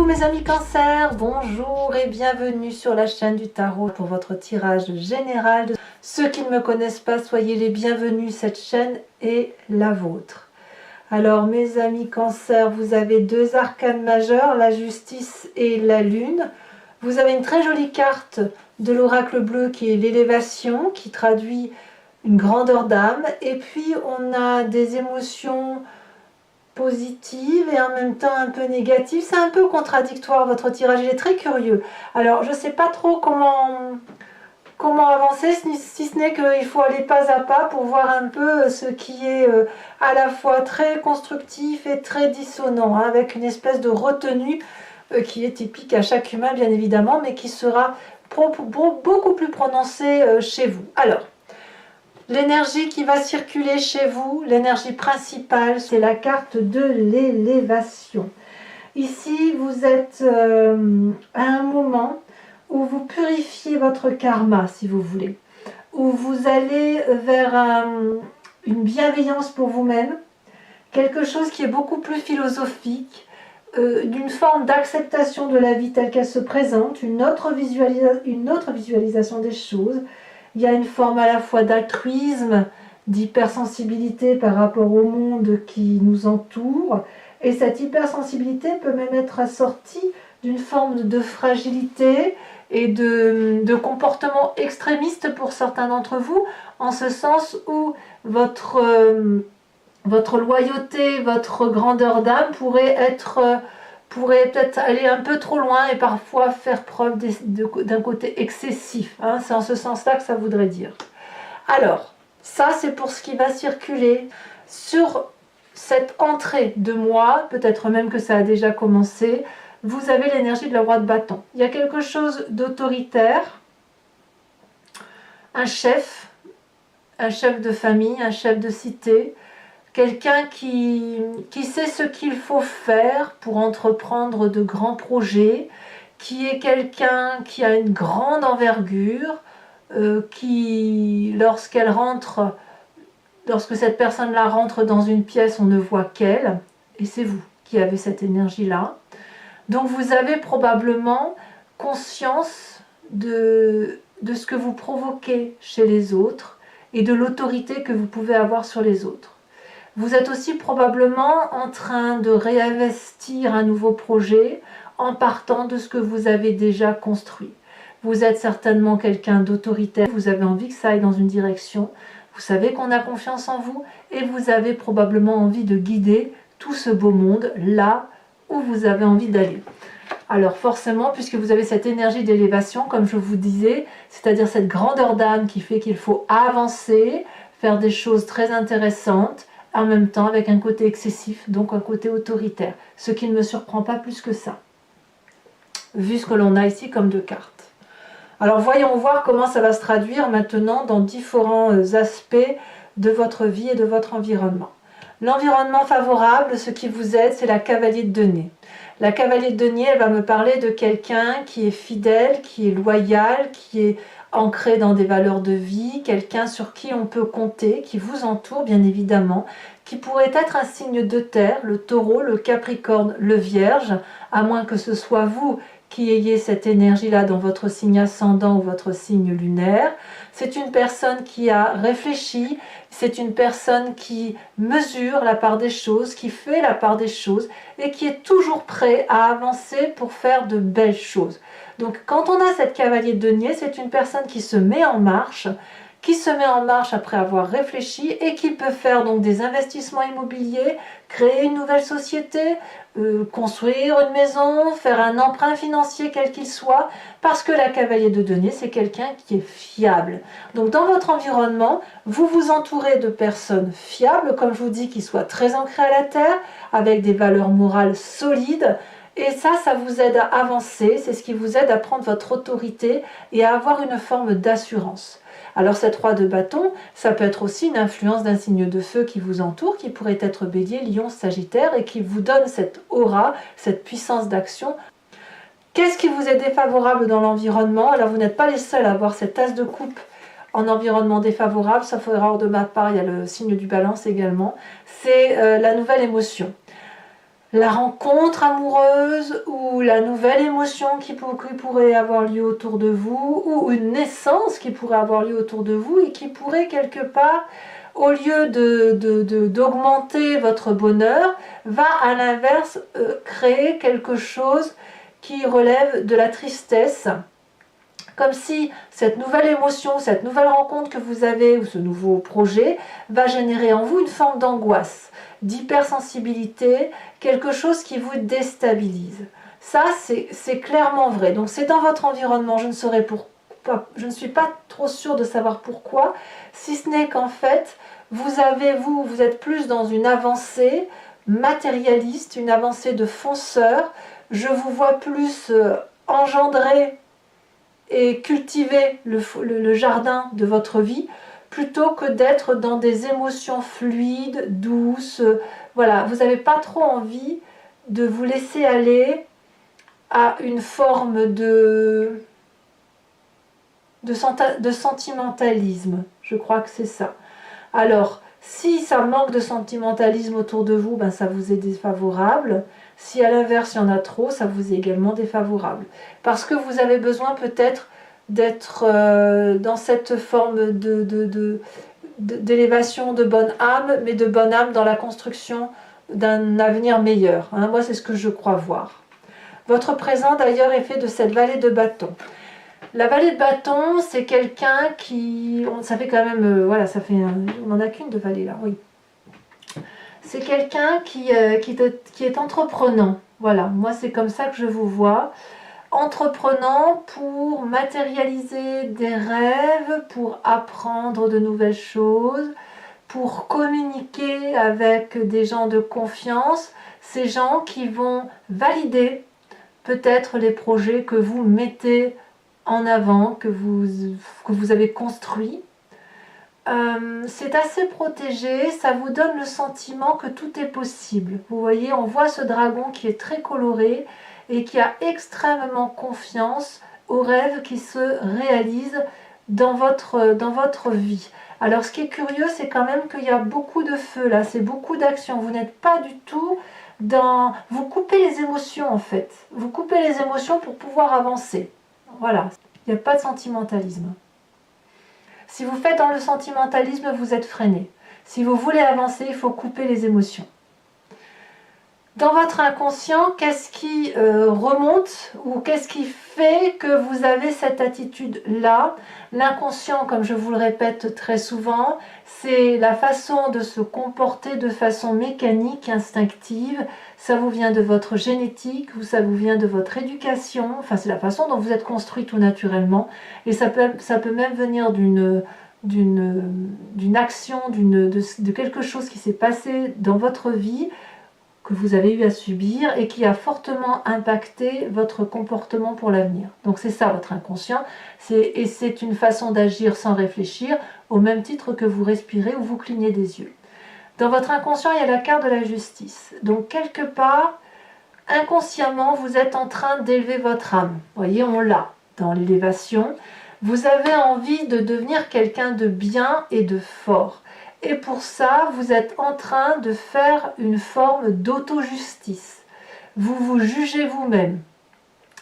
mes amis Cancer, bonjour et bienvenue sur la chaîne du tarot pour votre tirage général. Ceux qui ne me connaissent pas, soyez les bienvenus, cette chaîne est la vôtre. Alors mes amis Cancer, vous avez deux arcanes majeurs, la justice et la lune. Vous avez une très jolie carte de l'oracle bleu qui est l'élévation, qui traduit une grandeur d'âme. Et puis on a des émotions positive et en même temps un peu négative. C'est un peu contradictoire, votre tirage, il est très curieux. Alors je ne sais pas trop comment avancer, si ce n'est qu'il faut aller pas à pas pour voir un peu ce qui est à la fois très constructif et très dissonant, hein, avec une espèce de retenue qui est typique à chaque humain bien évidemment, mais qui sera beaucoup plus prononcée chez vous. Alors, l'énergie qui va circuler chez vous, l'énergie principale, c'est la carte de l'élévation. Ici, vous êtes à un moment où vous purifiez votre karma, si vous voulez, où vous allez vers une bienveillance pour vous-même, quelque chose qui est beaucoup plus philosophique, d'une forme d'acceptation de la vie telle qu'elle se présente, une autre visualisation des choses. Il y a une forme à la fois d'altruisme, d'hypersensibilité par rapport au monde qui nous entoure. Et cette hypersensibilité peut même être assortie d'une forme de fragilité et de comportement extrémiste pour certains d'entre vous, en ce sens où votre loyauté, votre grandeur d'âme pourrait peut-être aller un peu trop loin et parfois faire preuve d'un côté excessif. Hein, c'est en ce sens-là que ça voudrait dire. Alors, ça c'est pour ce qui va circuler sur cette entrée de mois, peut-être même que ça a déjà commencé. Vous avez l'énergie de la roi de bâton. Il y a quelque chose d'autoritaire, un chef de famille, un chef de cité, quelqu'un qui sait ce qu'il faut faire pour entreprendre de grands projets, qui est quelqu'un qui a une grande envergure, qui, lorsque cette personne-là rentre dans une pièce, on ne voit qu'elle, et c'est vous qui avez cette énergie-là. Donc vous avez probablement conscience de ce que vous provoquez chez les autres et de l'autorité que vous pouvez avoir sur les autres. Vous êtes aussi probablement en train de réinvestir un nouveau projet en partant de ce que vous avez déjà construit. Vous êtes certainement quelqu'un d'autoritaire, vous avez envie que ça aille dans une direction, vous savez qu'on a confiance en vous et vous avez probablement envie de guider tout ce beau monde là où vous avez envie d'aller. Alors forcément, puisque vous avez cette énergie d'élévation, comme je vous disais, c'est-à-dire cette grandeur d'âme qui fait qu'il faut avancer, faire des choses très intéressantes, en même temps avec un côté excessif, donc un côté autoritaire, ce qui ne me surprend pas plus que ça, vu ce que l'on a ici comme deux cartes. Alors voyons voir comment ça va se traduire maintenant dans différents aspects de votre vie et de votre environnement. L'environnement favorable, ce qui vous aide, c'est la cavalier de denier. La cavalier de denier, elle va me parler de quelqu'un qui est fidèle, qui est loyal, qui est ancré dans des valeurs de vie, quelqu'un sur qui on peut compter, qui vous entoure bien évidemment, qui pourrait être un signe de terre, le taureau, le capricorne, le vierge, à moins que ce soit vous qui ayez cette énergie-là dans votre signe ascendant ou votre signe lunaire. C'est une personne qui a réfléchi, c'est une personne qui mesure la part des choses, qui fait la part des choses et qui est toujours prêt à avancer pour faire de belles choses. Donc quand on a cette cavalier de denier, c'est une personne qui se met en marche après avoir réfléchi et qui peut faire donc des investissements immobiliers, créer une nouvelle société, construire une maison, faire un emprunt financier quel qu'il soit, parce que la cavalier de denier, c'est quelqu'un qui est fiable. Donc dans votre environnement, vous vous entourez de personnes fiables, comme je vous dis, qui soient très ancrées à la terre, avec des valeurs morales solides, et ça vous aide à avancer, c'est ce qui vous aide à prendre votre autorité et à avoir une forme d'assurance. Alors cette roi de bâton, ça peut être aussi une influence d'un signe de feu qui vous entoure, qui pourrait être Bélier, Lion, Sagittaire, et qui vous donne cette aura, cette puissance d'action. Qu'est-ce qui vous est défavorable dans l'environnement? Alors vous n'êtes pas les seuls à avoir cette as de coupe en environnement défavorable, sauf erreur de ma part, il y a le signe du balance également. C'est la nouvelle émotion. la rencontre amoureuse ou la nouvelle émotion qui pourrait avoir lieu autour de vous, ou une naissance qui pourrait avoir lieu autour de vous et qui pourrait quelque part, au lieu d'augmenter votre bonheur, va à l'inverse créer quelque chose qui relève de la tristesse. Comme si cette nouvelle émotion, cette nouvelle rencontre que vous avez, ou ce nouveau projet, va générer en vous une forme d'angoisse, d'hypersensibilité, quelque chose qui vous déstabilise. Ça, c'est clairement vrai. Donc c'est dans votre environnement, je ne suis pas trop sûre de savoir pourquoi, si ce n'est qu'en fait, vous êtes plus dans une avancée matérialiste, une avancée de fonceur. Je vous vois plus engendrer et cultiver le jardin de votre vie plutôt que d'être dans des émotions fluides, douces. Voilà, vous n'avez pas trop envie de vous laisser aller à une forme de sentimentalisme. Je crois que c'est ça. Alors, si ça manque de sentimentalisme autour de vous, ben ça vous est défavorable. Si à l'inverse, il y en a trop, ça vous est également défavorable. Parce que vous avez besoin peut-être d'être dans cette forme d'élévation de bonne âme, mais de bonne âme dans la construction d'un avenir meilleur. Hein. Moi, c'est ce que je crois voir. Votre présent, d'ailleurs, est fait de cette vallée de bâton. La vallée de bâton, c'est quelqu'un qui... Ça fait quand même... voilà, ça fait... on n'en a qu'une de vallée, là, oui. C'est quelqu'un qui est entreprenant. Voilà, moi, c'est comme ça que je vous vois. Entreprenant pour matérialiser des rêves, pour apprendre de nouvelles choses, pour communiquer avec des gens de confiance, ces gens qui vont valider peut-être les projets que vous mettez en avant, que vous avez construits. C'est assez protégé, ça vous donne le sentiment que tout est possible. Vous voyez, on voit ce dragon qui est très coloré et qui a extrêmement confiance aux rêves qui se réalisent dans votre vie. Alors ce qui est curieux, c'est quand même qu'il y a beaucoup de feu là, c'est beaucoup d'action. Vous n'êtes pas du tout dans... Vous coupez les émotions en fait. Vous coupez les émotions pour pouvoir avancer. Voilà, il n'y a pas de sentimentalisme. Si vous faites dans le sentimentalisme, vous êtes freiné. Si vous voulez avancer, il faut couper les émotions. Dans votre inconscient, qu'est-ce qui remonte ou qu'est-ce qui fait que vous avez cette attitude-là? L'inconscient, comme je vous le répète très souvent, c'est la façon de se comporter de façon mécanique, instinctive. Ça vous vient de votre génétique ou ça vous vient de votre éducation. Enfin, c'est la façon dont vous êtes construit tout naturellement. Et ça peut même venir d'une action, de quelque chose qui s'est passé dans votre vie, que vous avez eu à subir et qui a fortement impacté votre comportement pour l'avenir. Donc c'est ça votre inconscient, et c'est une façon d'agir sans réfléchir, au même titre que vous respirez ou vous clignez des yeux. Dans votre inconscient, il y a la carte de la justice. Donc quelque part, inconsciemment, vous êtes en train d'élever votre âme. Vous voyez, on l'a dans l'élévation. Vous avez envie de devenir quelqu'un de bien et de fort. Et pour ça, vous êtes en train de faire une forme d'auto-justice. Vous vous jugez vous-même.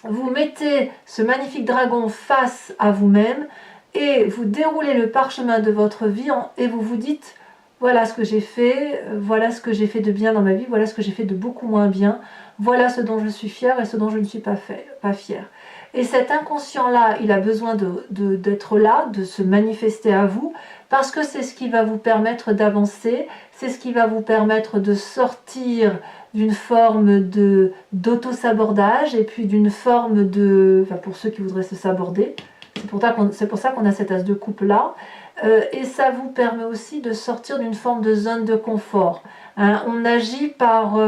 Vous mettez ce magnifique dragon face à vous-même et vous déroulez le parchemin de votre vie et vous vous dites « Voilà ce que j'ai fait, voilà ce que j'ai fait de bien dans ma vie, voilà ce que j'ai fait de beaucoup moins bien, voilà ce dont je suis fière et ce dont je ne suis pas fière. » Et cet inconscient-là, il a besoin d'être là, de se manifester à vous, parce que c'est ce qui va vous permettre d'avancer, c'est ce qui va vous permettre de sortir d'une forme d'auto-sabordage et puis d'une forme enfin pour ceux qui voudraient se saborder, c'est pour ça qu'on a cet as de coupe là, et ça vous permet aussi de sortir d'une forme de zone de confort. Hein, on agit par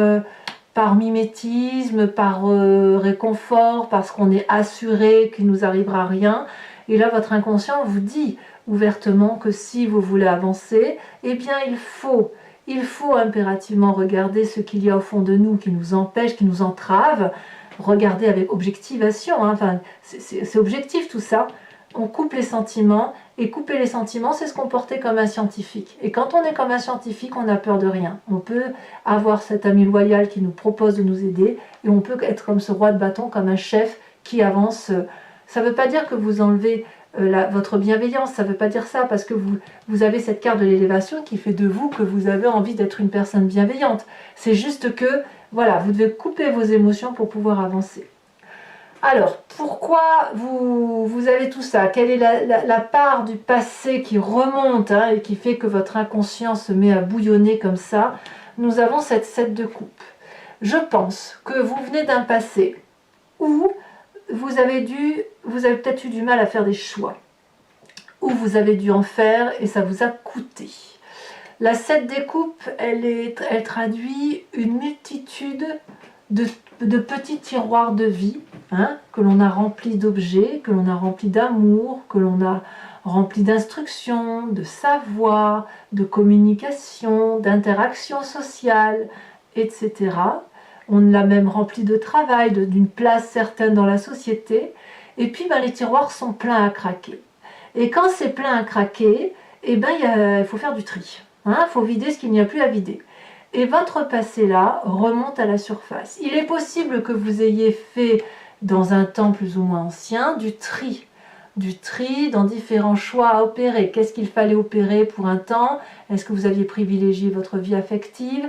mimétisme, par réconfort, parce qu'on est assuré qu'il ne nous arrivera rien. Et là, votre inconscient vous dit ouvertement que si vous voulez avancer, eh bien il faut impérativement regarder ce qu'il y a au fond de nous qui nous empêche, qui nous entrave. Regarder avec objectivation, hein. Enfin, c'est objectif tout ça. on coupe les sentiments, et couper les sentiments, c'est se comporter comme un scientifique. Et quand on est comme un scientifique, on n'a peur de rien. On peut avoir cet ami loyal qui nous propose de nous aider, et on peut être comme ce roi de bâton, comme un chef qui avance. Ça ne veut pas dire que vous enlevez votre bienveillance, ça ne veut pas dire ça, parce que vous avez cette carte de l'élévation qui fait de vous que vous avez envie d'être une personne bienveillante. C'est juste que, voilà, vous devez couper vos émotions pour pouvoir avancer. Alors, pourquoi vous avez tout ça? Quelle est la part du passé qui remonte et qui fait que votre inconscient se met à bouillonner comme ça? Nous avons cette 7 de coupe. Je pense que vous venez d'un passé où vous avez peut-être eu du mal à faire des choix, où vous avez dû en faire et ça vous a coûté. La 7 des coupes, elle traduit une multitude de petits tiroirs de vie, que l'on a remplis d'objets, que l'on a remplis d'amour, que l'on a remplis d'instructions, de savoir, de communication, d'interaction sociale, etc. On l'a même rempli de travail, d'une place certaine dans la société. Et puis les tiroirs sont pleins à craquer. Et quand c'est plein à craquer, il faut faire du tri. Il faut vider ce qu'il n'y a plus à vider. Et votre passé là remonte à la surface. Il est possible que vous ayez fait dans un temps plus ou moins ancien du tri dans différents choix à opérer. Qu'est-ce qu'il fallait opérer pour un temps? Est-ce que vous aviez privilégié votre vie affective?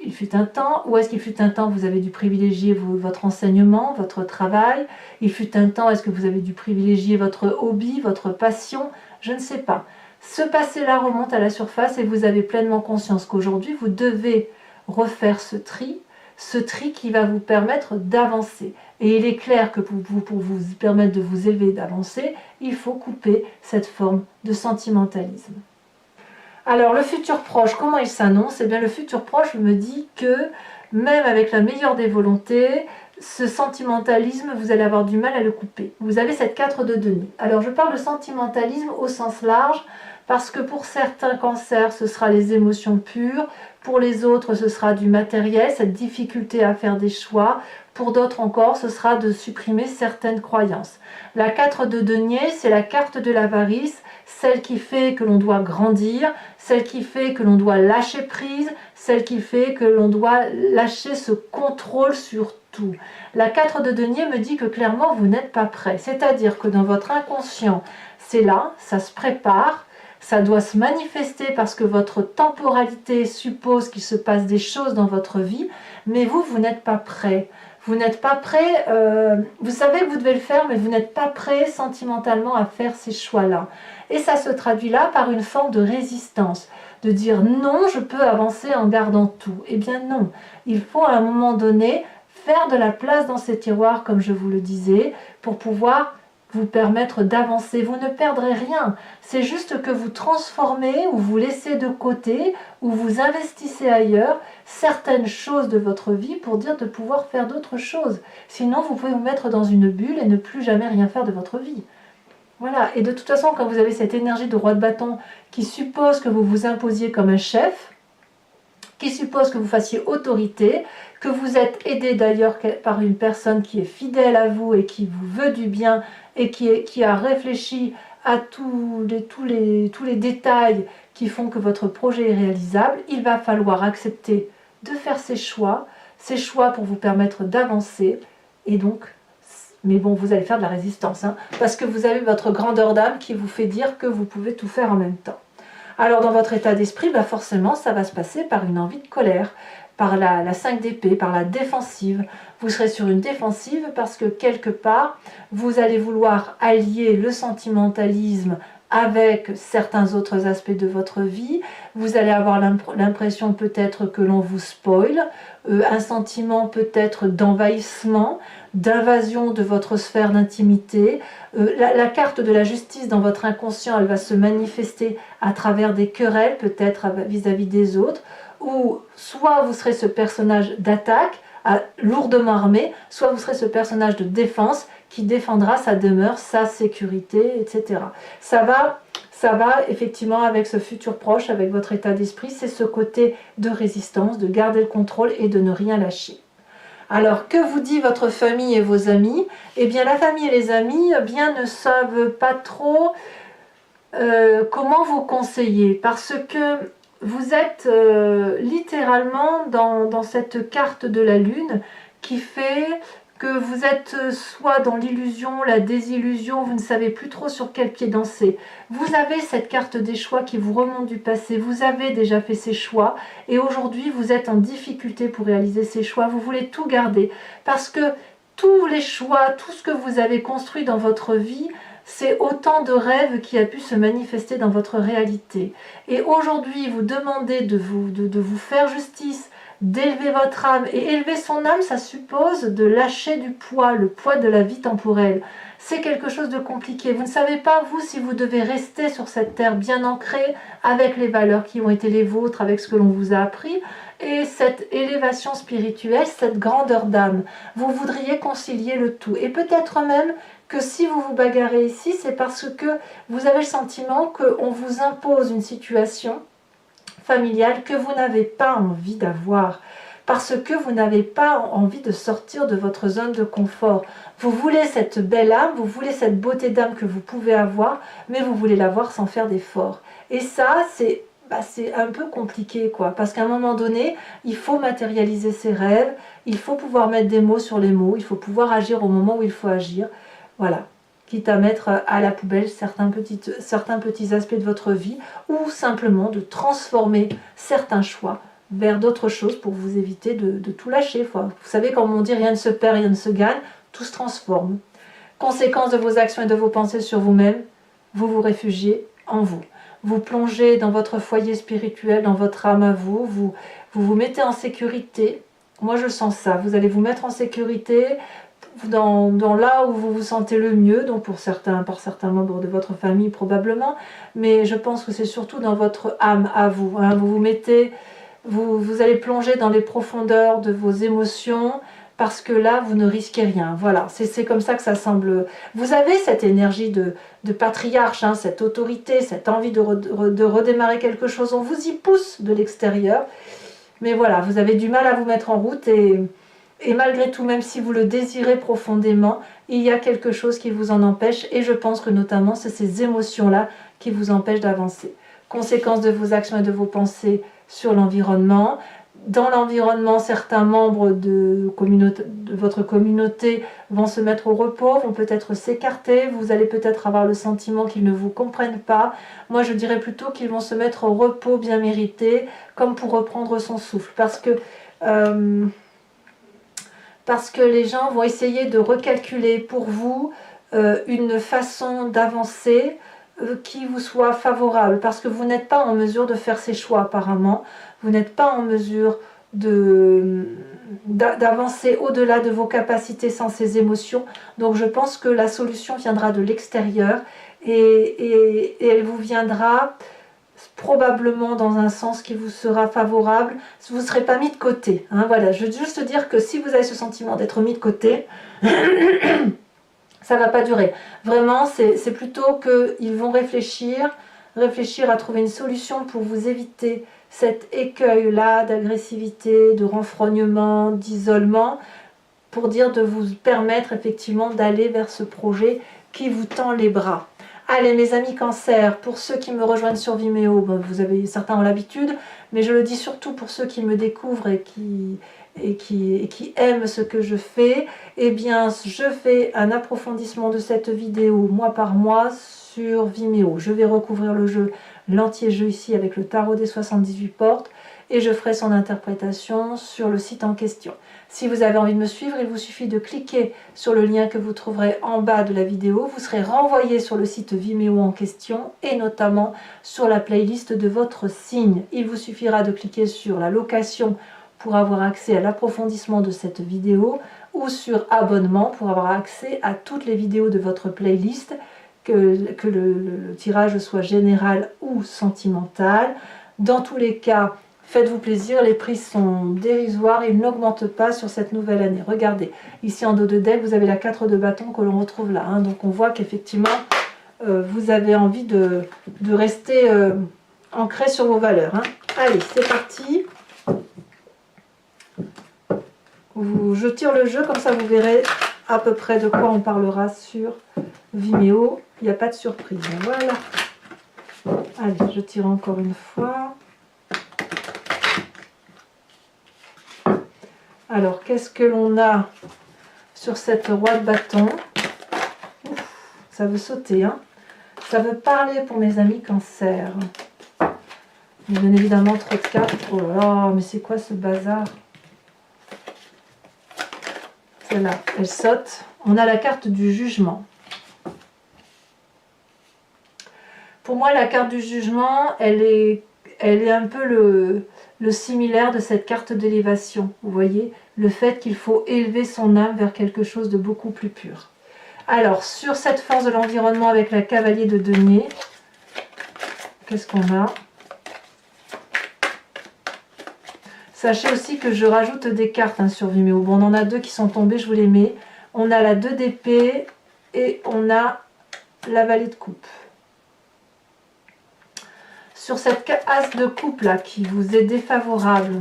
Il fut un temps, ou est-ce qu'il fut un temps vous avez dû privilégier votre enseignement, votre travail? Il fut un temps, est-ce que vous avez dû privilégier votre hobby, votre passion? Je ne sais pas. Ce passé-là remonte à la surface et vous avez pleinement conscience qu'aujourd'hui, vous devez refaire ce tri qui va vous permettre d'avancer. Et il est clair que pour vous permettre de vous élever, d'avancer, il faut couper cette forme de sentimentalisme. Alors, le futur proche, comment il s'annonce? Eh bien, le futur proche me dit que, même avec la meilleure des volontés, ce sentimentalisme, vous allez avoir du mal à le couper. Vous avez cette 4 de denier. Alors, je parle de sentimentalisme au sens large, parce que pour certains cancers, ce sera les émotions pures. Pour les autres, ce sera du matériel, cette difficulté à faire des choix. Pour d'autres encore, ce sera de supprimer certaines croyances. La 4 de denier, c'est la carte de l'avarice, celle qui fait que l'on doit grandir, celle qui fait que l'on doit lâcher prise, celle qui fait que l'on doit lâcher ce contrôle sur tout. La 4 de denier me dit que clairement vous n'êtes pas prêt. C'est-à-dire que dans votre inconscient, c'est là, ça se prépare, ça doit se manifester parce que votre temporalité suppose qu'il se passe des choses dans votre vie, mais vous n'êtes pas prêt. Vous n'êtes pas prêt, vous savez que vous devez le faire, mais vous n'êtes pas prêt sentimentalement à faire ces choix-là. Et ça se traduit là par une forme de résistance, de dire non, je peux avancer en gardant tout. Eh bien non, il faut à un moment donné faire de la place dans ces tiroirs, comme je vous le disais, pour pouvoir vous permettre d'avancer. Vous ne perdrez rien, c'est juste que vous transformez ou vous laissez de côté ou vous investissez ailleurs certaines choses de votre vie pour dire de pouvoir faire d'autres choses. Sinon, vous pouvez vous mettre dans une bulle et ne plus jamais rien faire de votre vie. Voilà, et de toute façon, quand vous avez cette énergie de roi de bâton qui suppose que vous vous imposiez comme un chef, qui suppose que vous fassiez autorité, que vous êtes aidé d'ailleurs par une personne qui est fidèle à vous et qui vous veut du bien et qui a réfléchi à tous les détails qui font que votre projet est réalisable, il va falloir accepter de faire ces choix pour vous permettre d'avancer. Et donc, mais bon, vous allez faire de la résistance, parce que vous avez votre grandeur d'âme qui vous fait dire que vous pouvez tout faire en même temps. Alors dans votre état d'esprit, forcément, ça va se passer par une envie de colère, par la 5 d'épée, par la défensive. Vous serez sur une défensive parce que quelque part, vous allez vouloir allier le sentimentalisme avec certains autres aspects de votre vie. Vous allez avoir l'impression peut-être que l'on vous spoil, un sentiment peut-être d'envahissement, d'invasion de votre sphère d'intimité. La carte de la justice dans votre inconscient, elle va se manifester à travers des querelles, peut-être vis-à-vis des autres, ou soit vous serez ce personnage d'attaque, lourdement armé, soit vous serez ce personnage de défense qui défendra sa demeure, sa sécurité, etc. Ça va effectivement avec ce futur proche, avec votre état d'esprit, c'est ce côté de résistance, de garder le contrôle et de ne rien lâcher. Alors, que vous dit votre famille et vos amis? Eh bien, la famille et les amis bien, ne savent pas trop comment vous conseiller, parce que vous êtes littéralement dans cette carte de la lune qui fait que vous êtes soit dans l'illusion, la désillusion, vous ne savez plus trop sur quel pied danser. Vous avez cette carte des choix qui vous remonte du passé, vous avez déjà fait ces choix et aujourd'hui vous êtes en difficulté pour réaliser ces choix, vous voulez tout garder parce que tous les choix, tout ce que vous avez construit dans votre vie, c'est autant de rêves qui a pu se manifester dans votre réalité. Et aujourd'hui, vous demandez de vous faire justice, d'élever votre âme. Et élever son âme, ça suppose de lâcher du poids, le poids de la vie temporelle. C'est quelque chose de compliqué. Vous ne savez pas, vous, si vous devez rester sur cette terre bien ancrée, avec les valeurs qui ont été les vôtres, avec ce que l'on vous a appris, et cette élévation spirituelle, cette grandeur d'âme. Vous voudriez concilier le tout. Et peut-être même que si vous vous bagarrez ici, c'est parce que vous avez le sentiment qu'on vous impose une situation familiale que vous n'avez pas envie d'avoir, parce que vous n'avez pas envie de sortir de votre zone de confort. Vous voulez cette belle âme, vous voulez cette beauté d'âme que vous pouvez avoir, mais vous voulez l'avoir sans faire d'effort. Et ça, c'est un peu compliqué, quoi, parce qu'à un moment donné, il faut matérialiser ses rêves, il faut pouvoir mettre des mots sur les mots, il faut pouvoir agir au moment où il faut agir. Voilà, quitte à mettre à la poubelle certains petits aspects de votre vie ou simplement de transformer certains choix vers d'autres choses pour vous éviter de tout lâcher. Vous savez, comme on dit, rien ne se perd, rien ne se gagne, tout se transforme. Conséquence de vos actions et de vos pensées sur vous-même, vous vous réfugiez en vous. Vous plongez dans votre foyer spirituel, dans votre âme à vous, vous mettez en sécurité. Moi, je sens ça. Vous allez vous mettre en sécurité dans là où vous vous sentez le mieux, donc par certains membres de votre famille probablement, mais je pense que c'est surtout dans votre âme à vous. Hein. Vous allez plonger dans les profondeurs de vos émotions, parce que là, vous ne risquez rien. Voilà, c'est comme ça que ça semble. Vous avez cette énergie de patriarche, hein, cette autorité, cette envie de redémarrer quelque chose. On vous y pousse de l'extérieur. Mais voilà, vous avez du mal à vous mettre en route et malgré tout, même si vous le désirez profondément, il y a quelque chose qui vous en empêche. Et je pense que notamment, c'est ces émotions-là qui vous empêchent d'avancer. Conséquence de vos actions et de vos pensées sur l'environnement. Dans l'environnement, certains membres de votre communauté vont se mettre au repos, vont peut-être s'écarter, vous allez peut-être avoir le sentiment qu'ils ne vous comprennent pas. Moi, je dirais plutôt qu'ils vont se mettre au repos bien mérité, comme pour reprendre son souffle. Parce que les gens vont essayer de recalculer pour vous une façon d'avancer qui vous soit favorable, parce que vous n'êtes pas en mesure de faire ces choix apparemment, vous n'êtes pas en mesure d'avancer au-delà de vos capacités sans ces émotions, donc je pense que la solution viendra de l'extérieur et elle vous viendra probablement dans un sens qui vous sera favorable, vous ne serez pas mis de côté. Hein, voilà. Je veux juste dire que si vous avez ce sentiment d'être mis de côté, ça ne va pas durer. Vraiment, c'est plutôt qu'ils vont réfléchir à trouver une solution pour vous éviter cet écueil-là d'agressivité, de renfrognement, d'isolement, pour dire de vous permettre effectivement d'aller vers ce projet qui vous tend les bras. Allez mes amis Cancer, pour ceux qui me rejoignent sur Vimeo, certains ont l'habitude, mais je le dis surtout pour ceux qui me découvrent et qui aiment ce que je fais, eh bien je fais un approfondissement de cette vidéo mois par mois sur Vimeo. Je vais recouvrir le jeu, l'entier jeu ici avec le tarot des 78 portes et je ferai son interprétation sur le site en question. Si vous avez envie de me suivre, il vous suffit de cliquer sur le lien que vous trouverez en bas de la vidéo. Vous serez renvoyé sur le site Vimeo en question et notamment sur la playlist de votre signe. Il vous suffira de cliquer sur la location pour avoir accès à l'approfondissement de cette vidéo ou sur abonnement pour avoir accès à toutes les vidéos de votre playlist, que le tirage soit général ou sentimental. Dans tous les cas, faites-vous plaisir, les prix sont dérisoires, ils n'augmentent pas sur cette nouvelle année. Regardez, ici en dos de deck, vous avez la 4 de bâton que l'on retrouve là. Hein. Donc on voit qu'effectivement, vous avez envie de rester ancré sur vos valeurs. Hein. Allez, c'est parti. Je tire le jeu, comme ça vous verrez à peu près de quoi on parlera sur Vimeo. Il n'y a pas de surprise. Voilà. Allez, je tire encore une fois. Alors, qu'est-ce que l'on a sur cette roi de bâton? Ouf, ça veut sauter, hein. Ça veut parler pour mes amis cancer. Bien évidemment, trop de cartes. Oh là là, mais c'est quoi ce bazar? Celle-là, elle saute. On a la carte du jugement. Pour moi, la carte du jugement, elle est un peu le similaire de cette carte d'élévation. Vous voyez, le fait qu'il faut élever son âme vers quelque chose de beaucoup plus pur. Alors, sur cette force de l'environnement avec la cavalier de denier, qu'est-ce qu'on a? Sachez aussi que je rajoute des cartes sur Vimeo. Bon, on en a 2 qui sont tombées, je vous les mets. On a la 2 d'épée et on a la vallée de coupe. Sur cette as de coupe là qui vous est défavorable,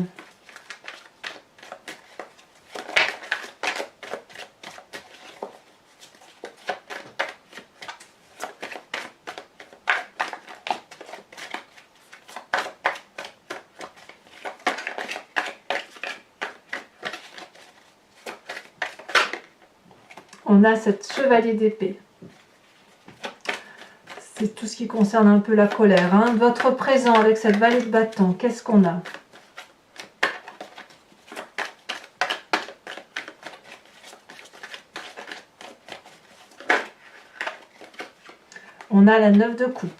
on a cette chevalier d'épée. C'est tout ce qui concerne un peu la colère. Hein. Votre présent avec cette vallée de bâton, qu'est-ce qu'on a? On a la 9 de coupe.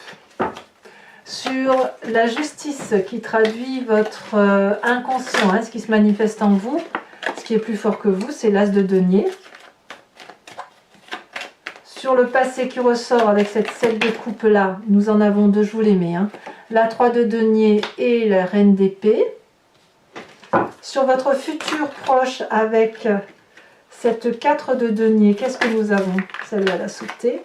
Sur la justice qui traduit votre inconscient, hein, ce qui se manifeste en vous, ce qui est plus fort que vous, c'est l'as de denier. Sur le passé qui ressort avec cette 7 de coupe là, nous en avons 2, je vous les mets. Hein. La 3 de denier et la reine d'épée. Sur votre futur proche avec cette 4 de denier, qu'est-ce que nous avons? Celle-là, elle a sauté.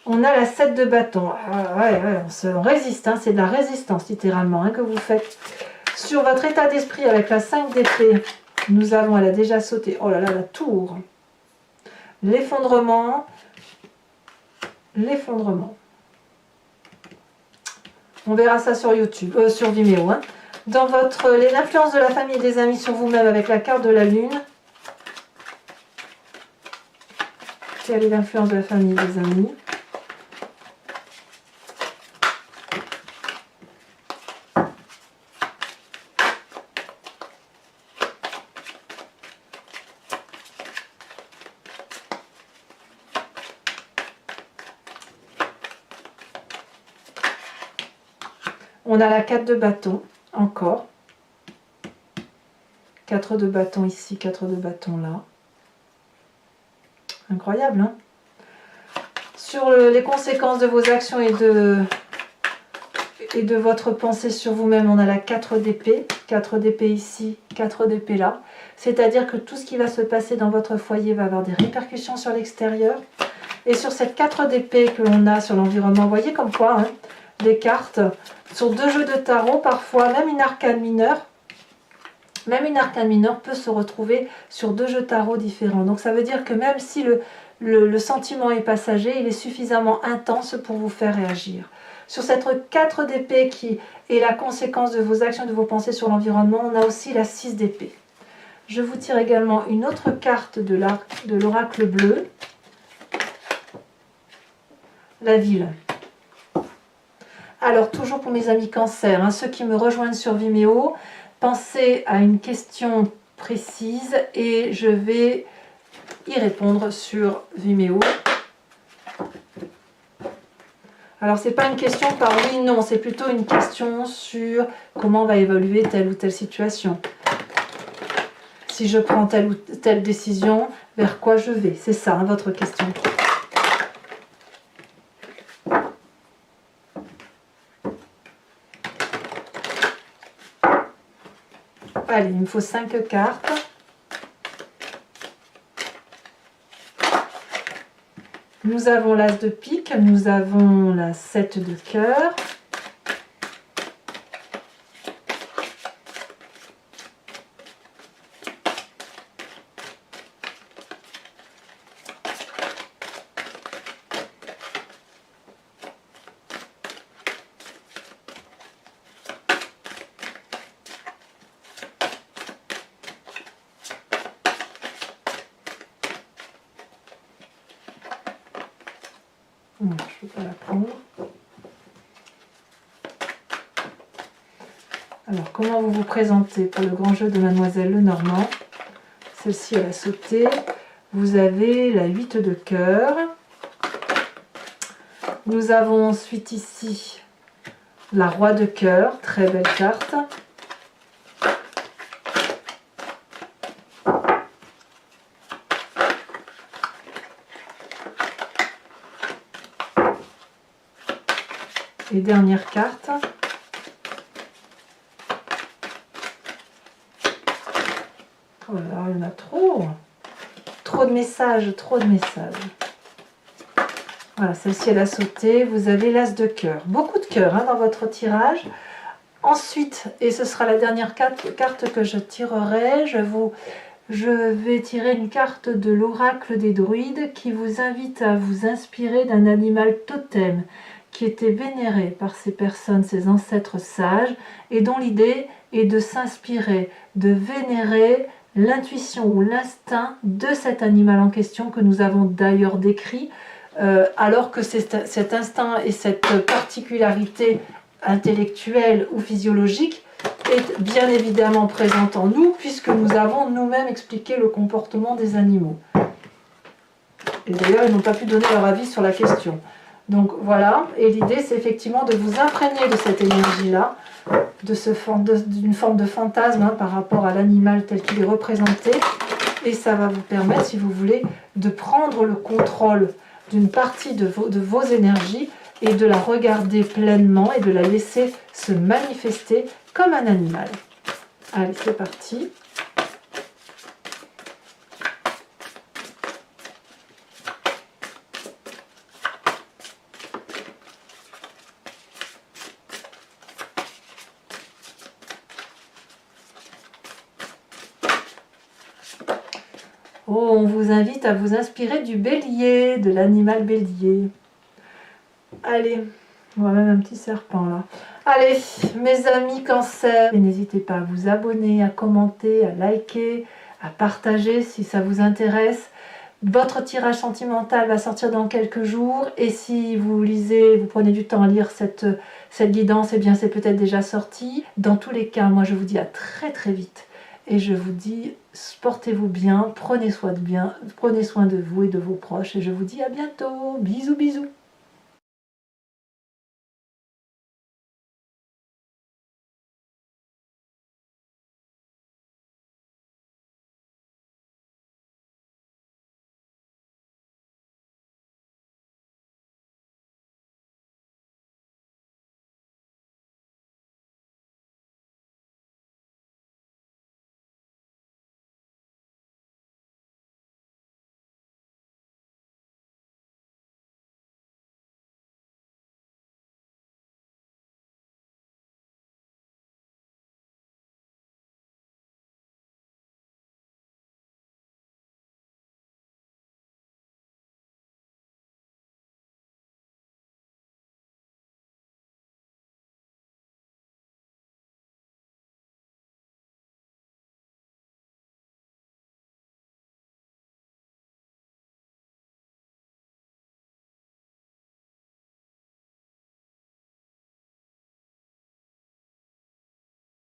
On a la 7 de bâton. Ah, ouais, on résiste, hein, c'est de la résistance littéralement hein, que vous faites. Sur votre état d'esprit avec la 5 d'épée, nous avons, elle a déjà sauté, oh là là, la tour. L'effondrement. L'effondrement. On verra ça sur YouTube, sur Vimeo. Hein. Dans l'influence de la famille et des amis sur vous-même avec la carte de la lune. Quelle est l'influence de la famille et des amis? On a la 4 de bâton, encore. 4 de bâton ici, 4 de bâton là. Incroyable, hein? Sur les conséquences de vos actions et de votre pensée sur vous-même, on a la 4 d'épée. 4 d'épée ici, 4 d'épée là. C'est-à-dire que tout ce qui va se passer dans votre foyer va avoir des répercussions sur l'extérieur. Et sur cette 4 d'épée que l'on a sur l'environnement, vous voyez comme quoi, hein, des cartes sur 2 jeux de tarot, parfois même une arcane mineure. Même une arcane mineure peut se retrouver sur 2 jeux tarot différents. Donc ça veut dire que même si le sentiment est passager, il est suffisamment intense pour vous faire réagir. Sur cette 4 d'épée qui est la conséquence de vos actions, de vos pensées sur l'environnement, on a aussi la 6 d'épée. Je vous tire également une autre carte de l'oracle bleu. La ville. Alors, toujours pour mes amis cancer, hein, ceux qui me rejoignent sur Vimeo, pensez à une question précise et je vais y répondre sur Vimeo. Alors, ce n'est pas une question par oui, non, c'est plutôt une question sur comment va évoluer telle ou telle situation. Si je prends telle ou telle décision, vers quoi je vais? C'est ça, hein, votre question. Allez, il me faut 5 cartes. Nous avons l'as de pique, nous avons la 7 de cœur. Non, je ne peux pas la prendre. Alors, comment vous vous présentez pour le grand jeu de Mademoiselle Lenormand? Celle-ci, elle a sauté. Vous avez la 8 de cœur. Nous avons ensuite ici la Roi de cœur, très belle carte. Et dernière carte. Oh là là, il y en a trop. Trop de messages, trop de messages. Voilà, celle-ci, elle a sauté. Vous avez l'As de cœur. Beaucoup de cœur hein, dans votre tirage. Ensuite, et ce sera la dernière carte que je tirerai, je vais tirer une carte de l'oracle des druides qui vous invite à vous inspirer d'un animal totem qui était vénéré par ces personnes, ces ancêtres sages, et dont l'idée est de s'inspirer, de vénérer l'intuition ou l'instinct de cet animal en question que nous avons d'ailleurs décrit, alors que cet instinct et cette particularité intellectuelle ou physiologique est bien évidemment présente en nous, puisque nous avons nous-mêmes expliqué le comportement des animaux. Et d'ailleurs, ils n'ont pas pu donner leur avis sur la question. Donc voilà, et l'idée c'est effectivement de vous imprégner de cette énergie-là, d'une forme de fantasme hein, par rapport à l'animal tel qu'il est représenté, et ça va vous permettre, si vous voulez, de prendre le contrôle d'une partie de vos énergies et de la regarder pleinement et de la laisser se manifester comme un animal. Allez, c'est parti. Oh, on vous invite à vous inspirer du bélier, de l'animal bélier. Allez, on voit même un petit serpent là. Allez, mes amis cancer, n'hésitez pas à vous abonner, à commenter, à liker, à partager si ça vous intéresse. Votre tirage sentimental va sortir dans quelques jours et si vous lisez, vous prenez du temps à lire cette guidance, eh bien c'est peut-être déjà sorti. Dans tous les cas, moi je vous dis à très très vite et je vous dis portez-vous bien, prenez soin de vous et de vos proches et je vous dis à bientôt. Bisous bisous.